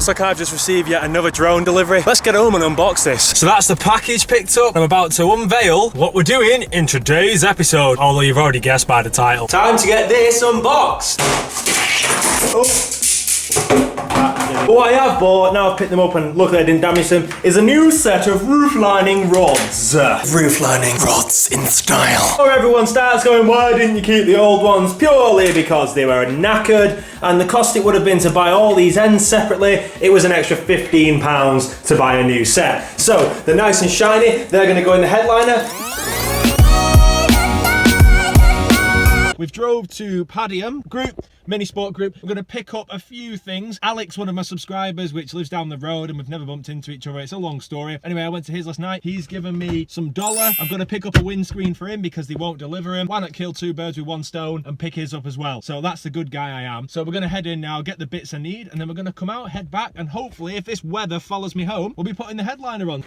Looks like I've just received yet another drone delivery. Let's get home and unbox this. So that's the package picked up. I'm about to unveil what we're doing in today's episode, although you've already guessed by the title. Time to get this unboxed. Oh. What I have bought, now I've picked them up and luckily I didn't damage them, is a new set of roof lining rods. Roof lining rods in style. Or everyone starts going, why didn't you keep the old ones? Purely because they were knackered, and the cost it would have been to buy all these ends separately, it was an extra £15 to buy a new set. So they're nice and shiny, they're going to go in the headliner. We've drove to Padium Group, mini sport group. We're going to pick up a few things. Alex, one of my subscribers, which lives down the road and we've never bumped into each other. It's a long story. Anyway, I went to his last night. He's given me some dollar. I'm going to pick up a windscreen for him because they won't deliver him. Why not kill two birds with one stone and pick his up as well? So that's the good guy I am. So we're going to head in now, get the bits I need, and then we're going to come out, head back, and hopefully if this weather follows me home, we'll be putting the headliner on.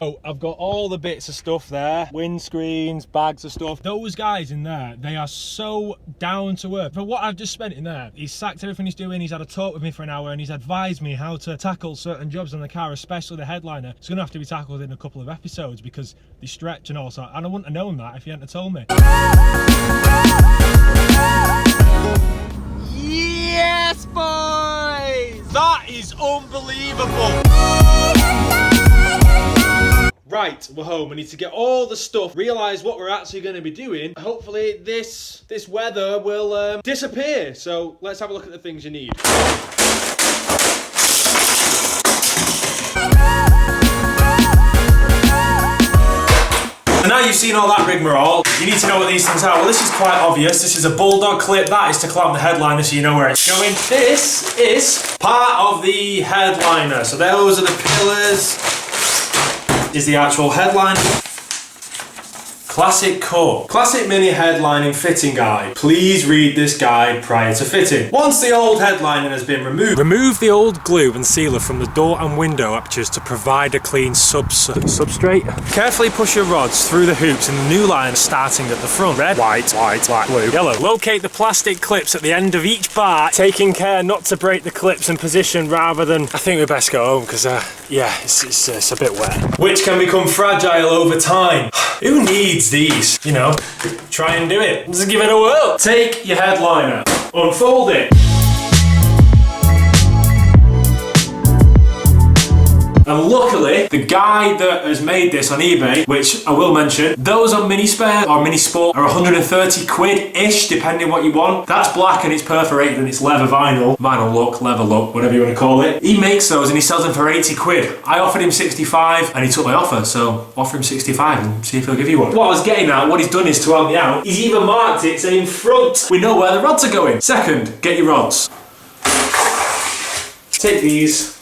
Oh, I've got all the bits of stuff there, windscreens, bags of stuff. Those guys in there, they are so down to earth. For what I've just spent in there, he's sacked everything he's doing, he's had a talk with me for an hour, and he's advised me how to tackle certain jobs on the car, especially the headliner. It's going to have to be tackled in a couple of episodes because they stretch and all sorts, and I wouldn't have known that if he hadn't told me. Yes, boys! That is unbelievable! Right, we're home. We need to get all the stuff, realise what we're actually going to be doing. Hopefully this weather will disappear. So let's have a look at the things you need. And now you've seen all that rigmarole, you need to know what these things are. Well, this is quite obvious. This is a bulldog clip. That is to clamp the headliner so you know where it's going. This is part of the headliner. So those are the pillars. Is the actual headline. Classic cut. Classic mini headlining fitting guide. Please read this guide prior to fitting. Once the old headlining has been removed, remove the old glue and sealer from the door and window apertures to provide a clean substrate. Carefully push your rods through the hoops in the new line starting at the front. Red, white, black, blue, yellow. Locate the plastic clips at the end of each bar, taking care not to break the clips in position rather than... I think we best go home because yeah, it's a bit wet. Which can become fragile over time. Who needs these? You know, try and do it. Just give it a whirl. Take your headliner, unfold it. And luckily, the guy that has made this on eBay, which I will mention, those on Mini Spare or Mini Sport are 130 quid-ish, depending what you want. That's black and it's perforated and it's leather vinyl. Vinyl look, leather look, whatever you want to call it. He makes those and he sells them for 80 quid. I offered him 65 and he took my offer, so offer him 65 and see if he'll give you one. What I was getting at, what he's done is to help me out, he's even marked it saying front. We know where the rods are going. Second, get your rods. Take these.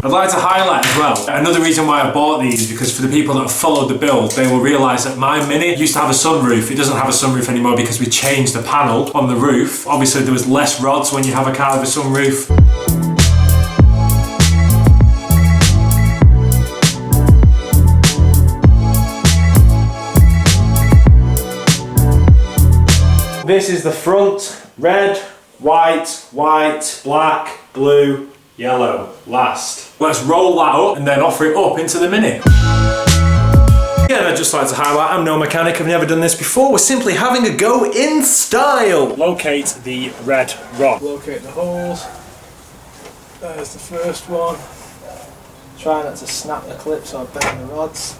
I'd like to highlight as well, another reason why I bought these is because for the people that have followed the build, they will realise that my Mini used to have a sunroof. It doesn't have a sunroof anymore because we changed the panel on the roof. Obviously there was less rods when you have a car with a sunroof. This is the front, red, white, black, blue, yellow, last. Let's roll that up and then offer it up into the Mini. Again, I'd just like to highlight, I'm no mechanic, I've never done this before. We're simply having a go in style. Locate the red rod. Locate the holes. There's the first one. Try not to snap the clips or bend the rods.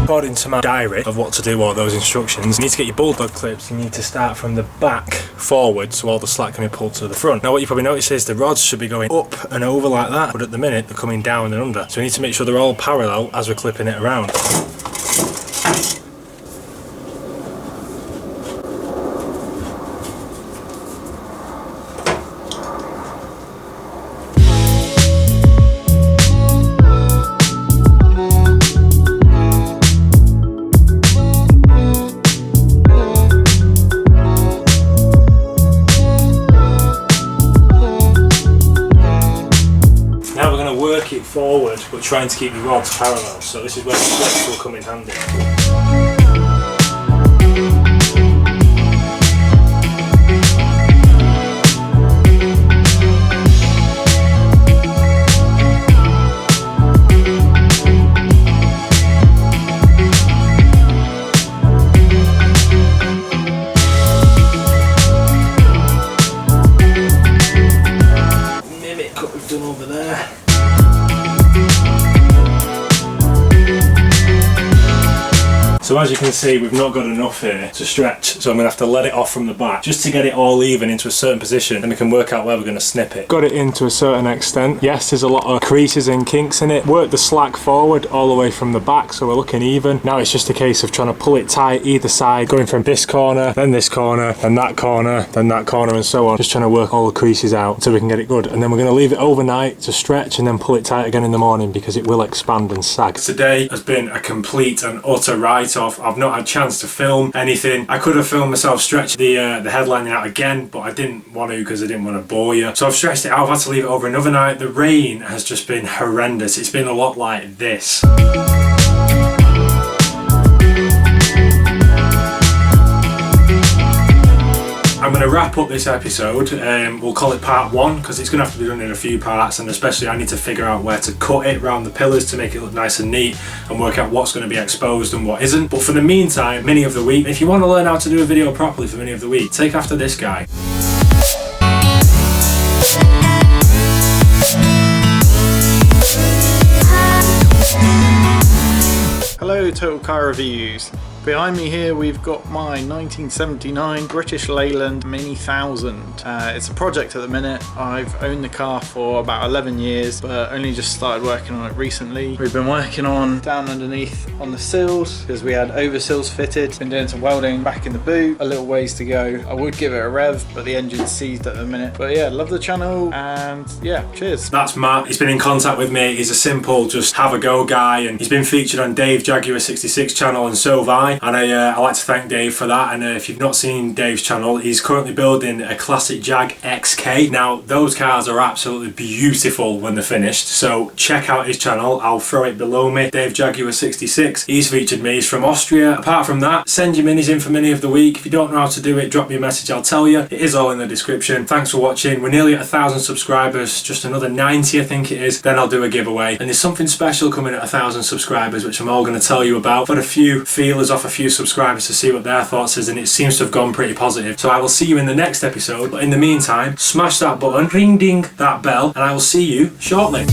According to my diary of what to do, all those instructions, you need to get your bulldog clips, you need to start from the back forward so all the slack can be pulled to the front. Now what you probably notice is the rods should be going up and over like that, but at the minute they're coming down and under. So we need to make sure they're all parallel as we're clipping it around. forward, but trying to keep the rods parallel. So this is where the flex will come in handy. Over there. So as you can see, we've not got enough here to stretch, so I'm going to have to let it off from the back just to get it all even into a certain position, and we can work out where we're going to snip it. Got it in to a certain extent. Yes, there's a lot of creases and kinks in it. Worked the slack forward all the way from the back, so we're looking even. Now it's just a case of trying to pull it tight either side, going from this corner, then this corner, then that corner, then that corner, and so on. Just trying to work all the creases out so we can get it good. And then we're going to leave it overnight to stretch and then pull it tight again in the morning because it will expand and sag. Today has been a complete and utter write-off. I've not had a chance to film anything. I could have filmed myself stretching the headlining out again, but I didn't want to because I didn't want to bore you. So I've stretched it out. I've had to leave it over another night. The rain has just been horrendous. It's been a lot like this. I'm going to wrap up this episode. We'll call it part 1 because it's going to have to be done in a few parts, and especially I need to figure out where to cut it around the pillars to make it look nice and neat and work out what's going to be exposed and what isn't. But for the meantime, Mini of the Week. If you want to learn how to do a video properly for Mini of the Week, take after this guy. Hello Total Car Reviews. Behind me here we've got my 1979 British Leyland Mini 1000. It's a project at the minute. I've owned the car for about 11 years but only just started working on it recently. We've been working on down underneath on the sills because we had over sills fitted. Been doing some welding back in the boot. A little ways to go. I would give it a rev but the engine's seized at the minute. But yeah, love the channel and yeah, cheers. That's Matt. He's been in contact with me. He's a simple just have a go guy, and he's been featured on Dave Jaguar 66 channel, and so have I. And I like to thank Dave for that. And if you've not seen Dave's channel, he's currently building a classic Jag XK. Now those cars are absolutely beautiful when they're finished, so check out his channel. I'll throw it below me. Dave Jaguar 66. He's featured me. He's from Austria. Apart from that, send your minis in for Mini of the Week. If you don't know how to do it, drop me a message. I'll tell you. It is all in the description. Thanks for watching. We're nearly at 1,000 subscribers. Just another 90 I think it is. Then I'll do a giveaway. And there's something special coming at 1,000 subscribers which I'm all going to tell you about. But a few feelers off a few subscribers to see what their thoughts is, and it seems to have gone pretty positive. So I will see you in the next episode, but in the meantime, smash that button, ring ding that bell, and I will see you shortly.